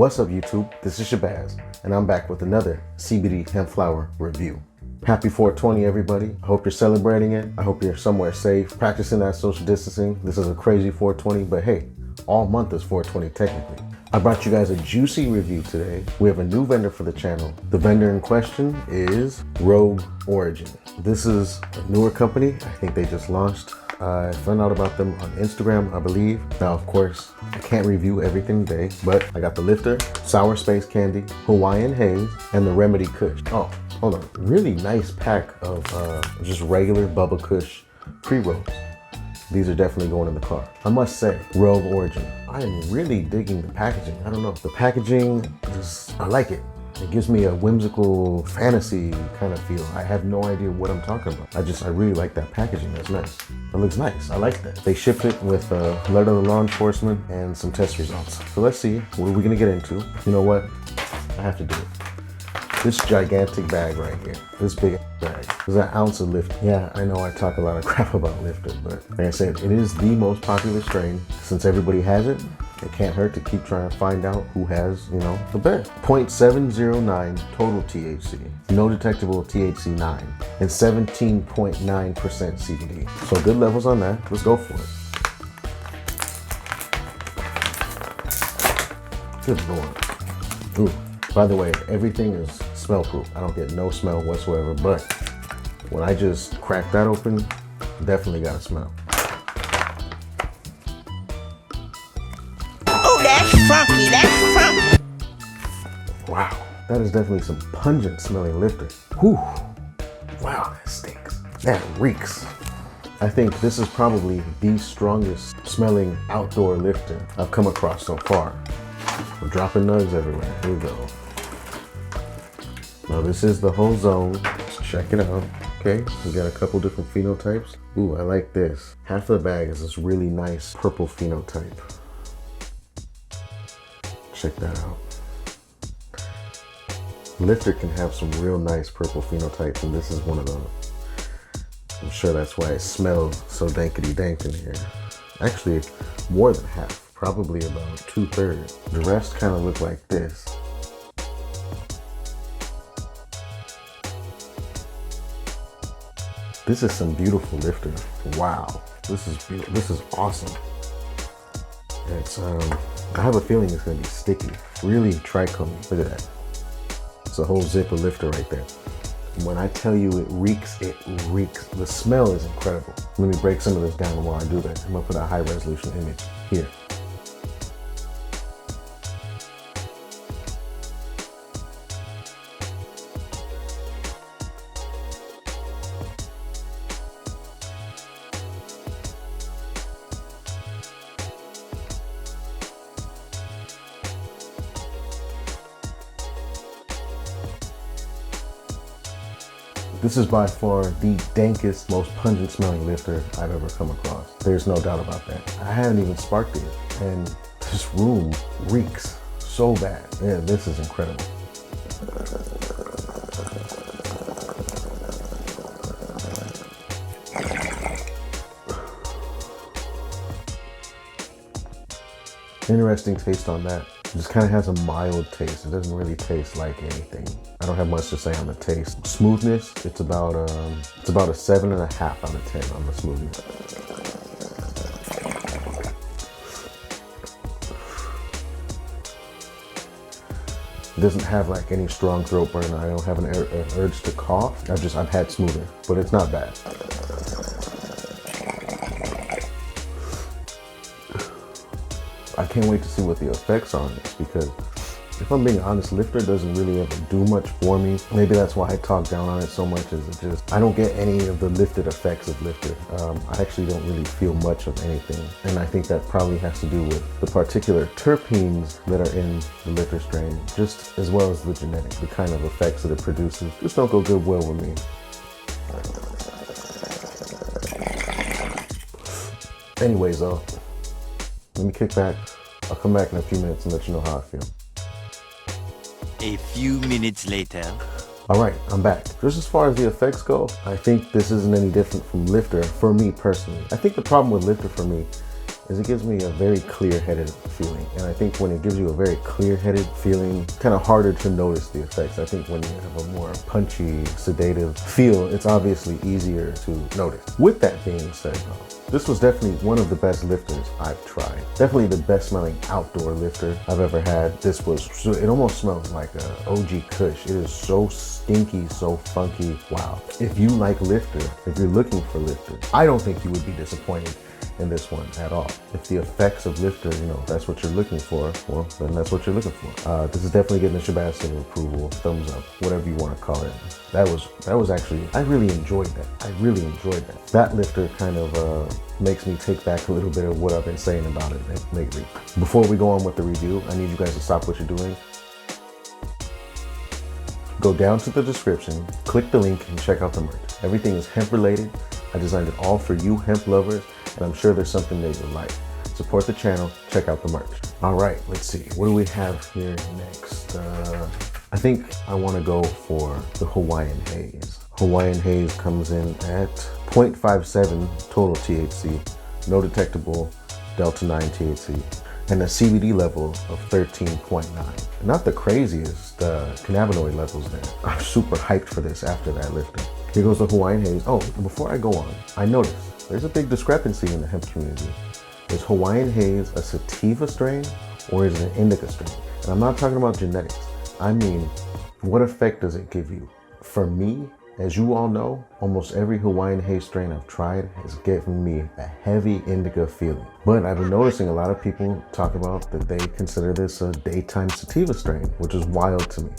What's up YouTube? This is Shabazz, and I'm back with another CBD hemp flower review. Happy 420 everybody. I hope you're celebrating it. I hope you're somewhere safe, practicing that social distancing. This is a crazy 420, but hey, all month is 420 technically. I brought you guys a juicy review today. We have a new vendor for the channel. The vendor in question is Rogue Origin. This is a newer company. I think they just launched. I found out about them on Instagram, I believe. Now, of course, I can't review everything today, but I got the Lifter, Sour Space Candy, Hawaiian Haze, and the Remedy Kush. Oh, hold on. Really nice pack of just regular Bubba Kush pre-rolls. These are definitely going in the car. I must say, Rogue Origin. I am really digging the packaging. I don't know. The packaging, I like it. It gives me a whimsical fantasy kind of feel. I have no idea what I'm talking about. I really like that packaging. That's nice. It looks nice. I like that. They shipped it with a letter to law enforcement and some test results. So let's see, what are we gonna get into? You know what? I have to do it. This gigantic bag right here, this big bag, is an ounce of Lifter. Yeah, I know I talk a lot of crap about Lifter, but like I said, it is the most popular strain. Since everybody has it, it can't hurt to keep trying to find out who has, the best. 0.709 total THC, no detectable THC 9, and 17.9% CBD. So good levels on that. Let's go for it. Good Lord. Ooh. By the way, everything is smell proof. I don't get no smell whatsoever, but when I just crack that open, definitely got a smell. Oh, that's funky, that's funky. Wow, that is definitely some pungent smelling Lifter. Whew, wow, that stinks. That reeks. I think this is probably the strongest smelling outdoor Lifter I've come across so far. We're dropping nugs everywhere. Here we go. Now this is the whole zone. Let's check it out. Okay, we got a couple different phenotypes. Ooh, I like this. Half of the bag is this really nice purple phenotype. Check that out. Lifter can have some real nice purple phenotypes, and this is one of those. I'm sure that's why it smells so dankety dank in here. Actually, more than half. Probably about 2/3. The rest kind of look like this. This is some beautiful Lifter. Wow, this is beautiful. This is awesome. It's I have a feeling it's gonna be sticky. Really trichome. Look at that. It's a whole zip of Lifter right there. When I tell you it reeks, it reeks. The smell is incredible. Let me break some of this down while I do that. I'm gonna put a high resolution image here. This is by far the dankest, most pungent smelling Lifter I've ever come across. There's no doubt about that. I haven't even sparked it, and this room reeks so bad. Yeah, this is incredible. Interesting taste on that. It just kind of has a mild taste. It doesn't really taste like anything. I don't have much to say on the taste. Smoothness, it's about a 7.5 out of 10 on the smoothness. It doesn't have like any strong throat burn. I don't have an urge to cough. I've had smoother, but it's not bad. I can't wait to see what the effects are on this, because if I'm being honest, Lifter doesn't really ever do much for me. Maybe that's why I talk down on it so much, I don't get any of the lifted effects of Lifter. I actually don't really feel much of anything. And I think that probably has to do with the particular terpenes that are in the Lifter strain, just as well as the genetics, the kind of effects that it produces. Just don't go good well with me. Anyways, though, let me kick back. I'll come back in a few minutes and let you know how I feel. A few minutes later. All right, I'm back. Just as far as the effects go, I think this isn't any different from Lifter for me personally. I think the problem with Lifter for me is it gives me a very clear-headed feeling. And I think when it gives you a very clear-headed feeling, kind of harder to notice the effects. I think when you have a more punchy, sedative feel, it's obviously easier to notice. With that being said, this was definitely one of the best lifters I've tried. Definitely the best smelling outdoor lifter I've ever had. This was, it almost smells like a OG Kush. It is so stinky, so funky. Wow. If you like lifter, if you're looking for lifter, I don't think you would be disappointed in this one at all. If the effects of lifter, you know, that's what you're looking for, well, then that's what you're looking for. This is definitely getting a Shabazz seal of approval, thumbs up, whatever you want to call it. That was actually, I really enjoyed that. I really enjoyed that. That lifter kind of makes me take back a little bit of what I've been saying about it lately. Before we go on with the review, I need you guys to stop what you're doing. Go down to the description, click the link, and check out the merch. Everything is hemp related. I designed it all for you hemp lovers, and I'm sure there's something that you'll like. Support the channel, check out the merch. All right, let's see. What do we have here next? I think I want to go for the Hawaiian Haze. Hawaiian Haze comes in at 0.57 total THC, no detectable Delta 9 THC, and a CBD level of 13.9. Not the craziest cannabinoid levels there. I'm super hyped for this after that lifting. Here goes the Hawaiian Haze. Oh, before I go on, I noticed there's a big discrepancy in the hemp community. Is Hawaiian Haze a sativa strain or is it an indica strain? And I'm not talking about genetics. I mean, what effect does it give you? For me, as you all know, almost every Hawaiian Haze strain I've tried has given me a heavy indica feeling. But I've been noticing a lot of people talk about that they consider this a daytime sativa strain, which is wild to me.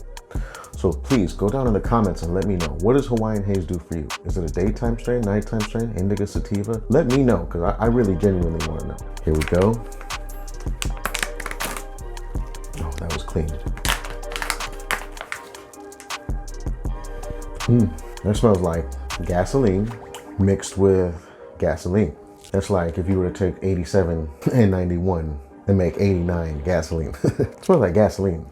So please go down in the comments and let me know, what does Hawaiian Haze do for you? Is it a daytime strain, nighttime strain, indica sativa? Let me know, because I really genuinely want to know. Here we go. Oh, that was clean. That smells like gasoline mixed with gasoline. That's like if you were to take 87 and 91 and make 89 gasoline. It smells like gasoline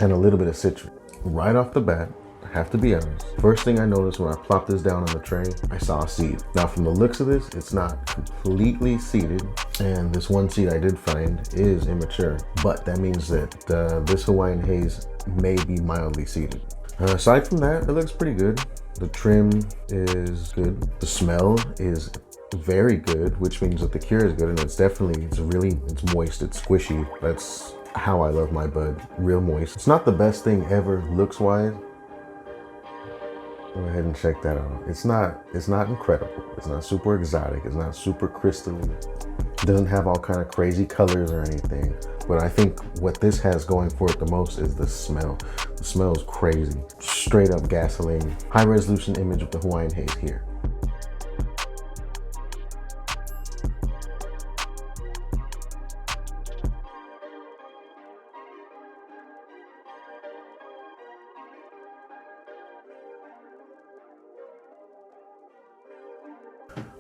and a little bit of citrus. Right off the bat, I have to be honest, first thing I noticed when I plopped this down on the tray, I saw a seed. Now from the looks of this, it's not completely seeded, and this one seed I did find is immature, but that means that this Hawaiian Haze may be mildly seeded. Aside from that, it looks pretty good. The trim is good. The smell is very good, which means that the cure is good, and it's moist, it's squishy. That's how I love my bud, real moist. It's not the best thing ever looks wise. Go ahead and check that out. It's not incredible. It's not super exotic. It's not super crystalline. It doesn't have all kind of crazy colors or anything. But I think what this has going for it the most is the smell. The smell is crazy. Straight up gasoline. High resolution image of the Hawaiian Haze here.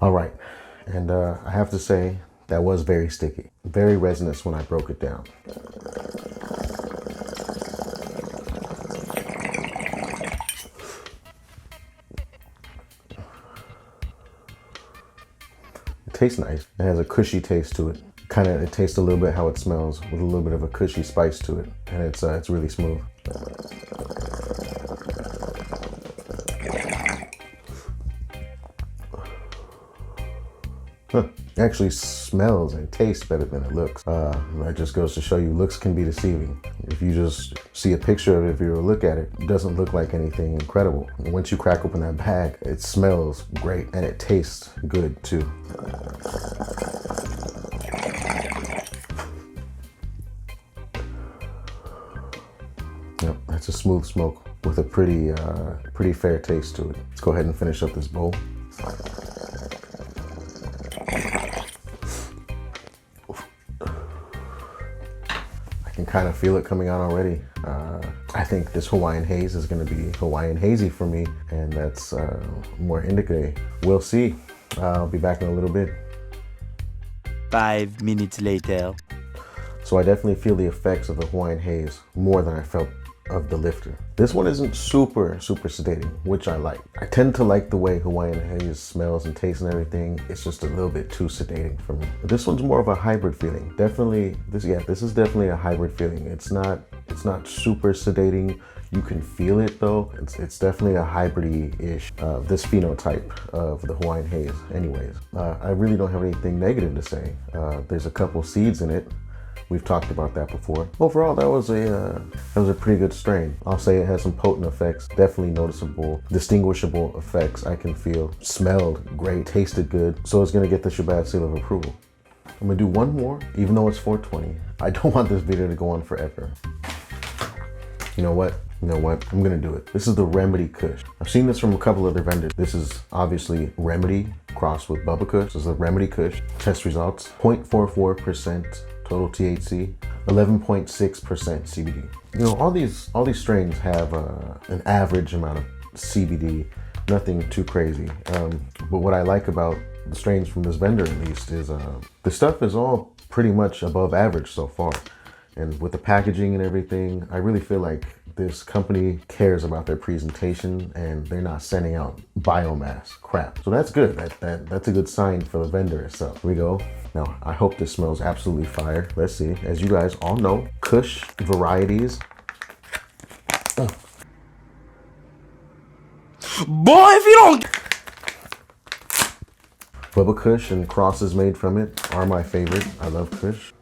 All right, and I have to say that was very sticky, very resinous when I broke it down. It tastes nice. It has a cushy taste to it. It tastes a little bit how it smells with a little bit of a cushy spice to it, and it's really smooth. It actually smells and tastes better than it looks. That just goes to show you looks can be deceiving. If you just see a picture of it, if you look at it, it doesn't look like anything incredible. And once you crack open that bag, it smells great and it tastes good too. Yep, that's a smooth smoke with a pretty fair taste to it. Let's go ahead and finish up this bowl. I can kind of feel it coming out already. I think this Hawaiian Haze is going to be Hawaiian Hazy for me, and that's more indica. We'll see. I'll be back in a little bit. 5 minutes later. So I definitely feel the effects of the Hawaiian Haze more than I felt of the lifter. This one isn't super sedating, which I like. I tend to like the way Hawaiian Haze smells and tastes and everything. It's just a little bit too sedating for me. This one's more of a hybrid feeling. Definitely, this is definitely a hybrid feeling. It's not super sedating. You can feel it though. It's definitely a hybrid-ish, this phenotype of the Hawaiian Haze anyways. I really don't have anything negative to say. There's a couple seeds in it. We've talked about that before. Overall, that was a pretty good strain. I'll say it has some potent effects, definitely noticeable, distinguishable effects I can feel. Smelled great, tasted good. So it's gonna get the Shabazz seal of approval. I'm gonna do one more, even though it's 420. I don't want this video to go on forever. You know what? I'm gonna do it. This is the Remedy Kush. I've seen this from a couple other vendors. This is obviously Remedy crossed with Bubba Kush. This is the Remedy Kush. Test results, 0.44% total THC, 11.6% CBD. You know, all these strains have an average amount of CBD, nothing too crazy. But what I like about the strains from this vendor at least is the stuff is all pretty much above average so far. And with the packaging and everything, I really feel like this company cares about their presentation and they're not sending out biomass crap. So that's good. That's a good sign for the vendor itself. Here we go. Now, I hope this smells absolutely fire. Let's see. As you guys all know, Kush varieties. Boy, if you don't... Bubba Kush and crosses made from it are my favorite. I love Kush.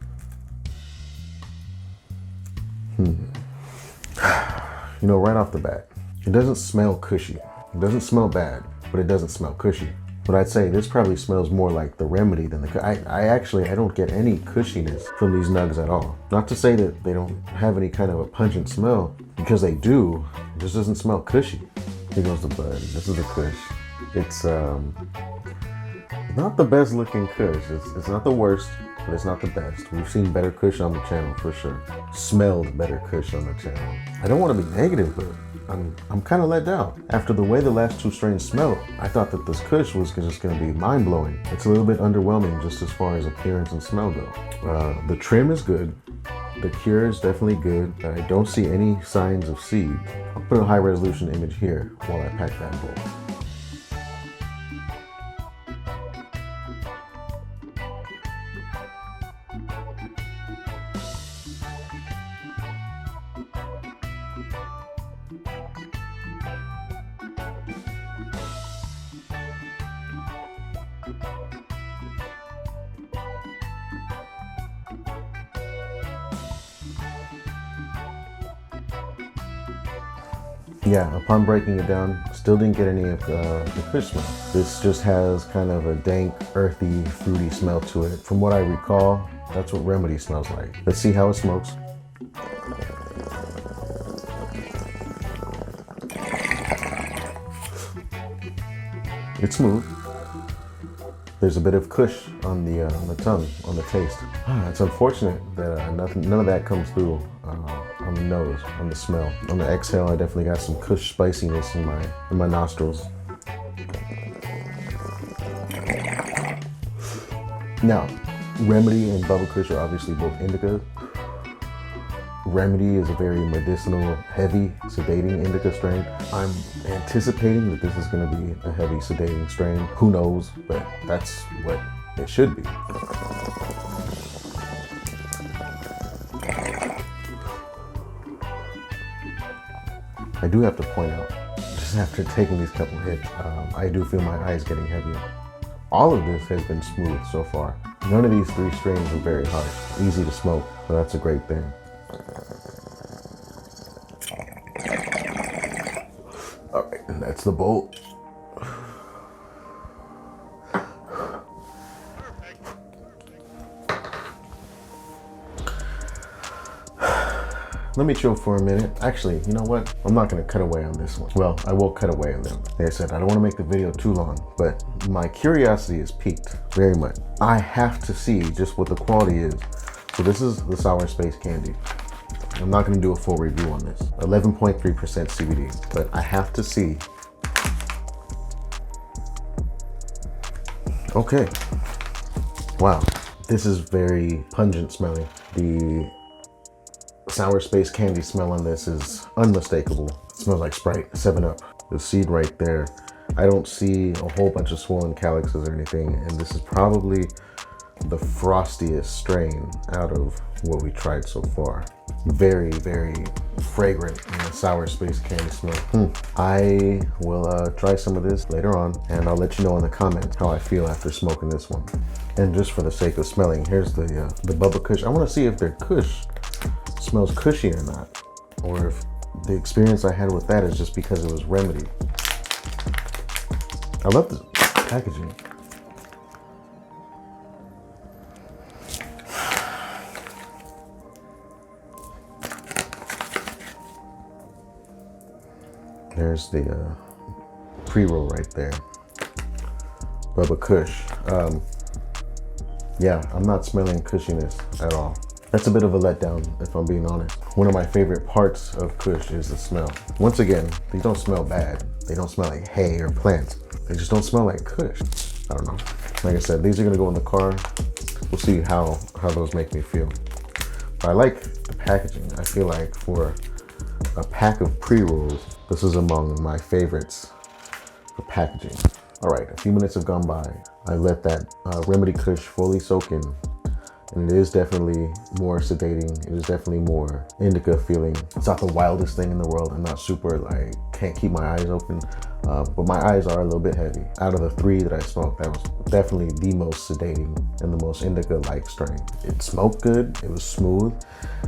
You know, right off the bat, it doesn't smell cushy. It doesn't smell bad, but it doesn't smell cushy. But I'd say this probably smells more like the Remedy than the... I don't get any cushiness from these nugs at all. Not to say that they don't have any kind of a pungent smell, because they do. It just doesn't smell cushy. Here goes the bud. This is the Kush. It's not the best looking Kush. It's not the worst, but it's not the best. We've seen better Kush on the channel for sure. Smelled better Kush on the channel. I don't want to be negative, but I'm kind of let down. After the way the last two strains smelled, I thought that this Kush was just going to be mind-blowing. It's a little bit underwhelming just as far as appearance and smell go. The trim is good. The cure is definitely good. I don't see any signs of seed. I'll put a high-resolution image here while I pack that bowl. Yeah, upon breaking it down, still didn't get any of the Kush smell. This just has kind of a dank, earthy, fruity smell to it. From what I recall, that's what Remedy smells like. Let's see how it smokes. It's smooth. There's a bit of Kush on the tongue, on the taste. It's unfortunate that none of that comes through on the nose, on the smell. On the exhale, I definitely got some Kush spiciness in my nostrils. Now, Remedy and Bubba Kush are obviously both indicas. Remedy is a very medicinal, heavy, sedating indica strain. I'm anticipating that this is going to be a heavy, sedating strain. Who knows, but that's what it should be. I do have to point out, just after taking these couple hits, I do feel my eyes getting heavier. All of this has been smooth so far. None of these three strains are very harsh, easy to smoke, so that's a great thing. All right, and that's the bolt. Let me chill for a minute. Actually, you know what? I'm not gonna cut away on this one. Well, I will cut away on them. Like I said, I don't wanna make the video too long, but my curiosity is piqued very much. I have to see just what the quality is. So this is the Sour Space Candy. I'm not gonna do a full review on this. 11.3% CBD, but I have to see. Okay. Wow, this is very pungent smelling. The sour space candy smell on this is unmistakable. It smells like Sprite, 7-Up. The seed right there. I don't see a whole bunch of swollen calyxes or anything, and this is probably the frostiest strain out of what we tried so far. Very, very fragrant in the sour space candy smell. I will try some of this later on, and I'll let you know in the comments how I feel after smoking this one. And just for the sake of smelling, here's the Bubba Kush. I want to see if their Kush smells cushy or not, or if the experience I had with that is just because it was Remedy. I love the packaging. There's the pre-roll right there. Bubba Kush. Yeah, I'm not smelling cushiness at all. That's a bit of a letdown, if I'm being honest. One of my favorite parts of Kush is the smell. Once again, these don't smell bad. They don't smell like hay or plants. They just don't smell like Kush. I don't know. Like I said, these are gonna go in the car. We'll see how those make me feel. But I like the packaging. I feel like for a pack of pre-rolls, this is among my favorites for packaging. All right, a few minutes have gone by. I let that Remedy Kush fully soak in, and it is definitely more sedating. It is definitely more indica feeling. It's not the wildest thing in the world. I'm not super like, can't keep my eyes open, but my eyes are a little bit heavy. Out of the 3 that I smoked, that was definitely the most sedating and the most indica-like strain. It smoked good, it was smooth,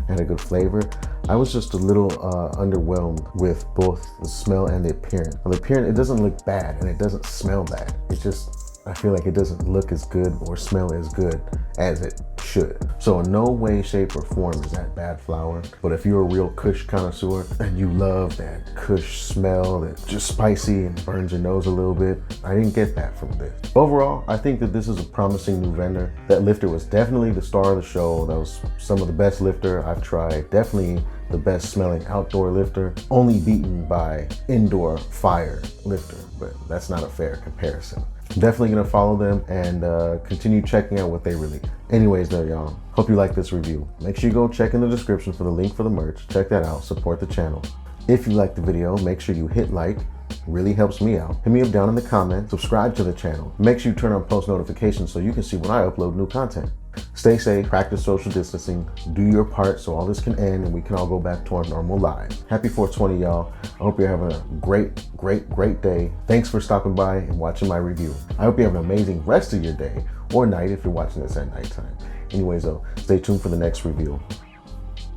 had a good flavor. I was just a little underwhelmed with both the smell and the appearance. Now, the appearance, it doesn't look bad and it doesn't smell bad. It just, I feel like it doesn't look as good or smell as good as it should. So in no way, shape, or form is that bad flower. But if you're a real Kush connoisseur and you love that Kush smell that's just spicy and burns your nose a little bit, I didn't get that from this. Overall, I think that this is a promising new vendor. That lifter was definitely the star of the show. That was some of the best lifter I've tried. Definitely the best smelling outdoor lifter, only beaten by indoor fire lifter, but that's not a fair comparison. I'm definitely gonna follow them and continue checking out what they release. Anyways though, y'all, hope you like this review. Make sure you go check in the description for the link for the merch. Check that out, support the channel. If you liked the video, make sure you hit like, it really helps me out. Hit me up down in the comments, subscribe to the channel. Make sure you turn on post notifications so you can see when I upload new content. Stay safe, practice social distancing, do your part so all this can end and we can all go back to our normal lives. Happy 420, y'all. I hope you're having a great day. Thanks for stopping by and watching my review. I hope you have an amazing rest of your day or night if you're watching this at nighttime. Anyways though, stay tuned for the next review.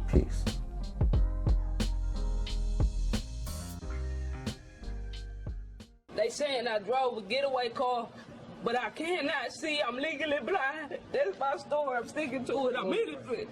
Peace. They saying I drove a getaway car, but I cannot see. I'm legally blind. That's my story. I'm sticking to it. I'm innocent.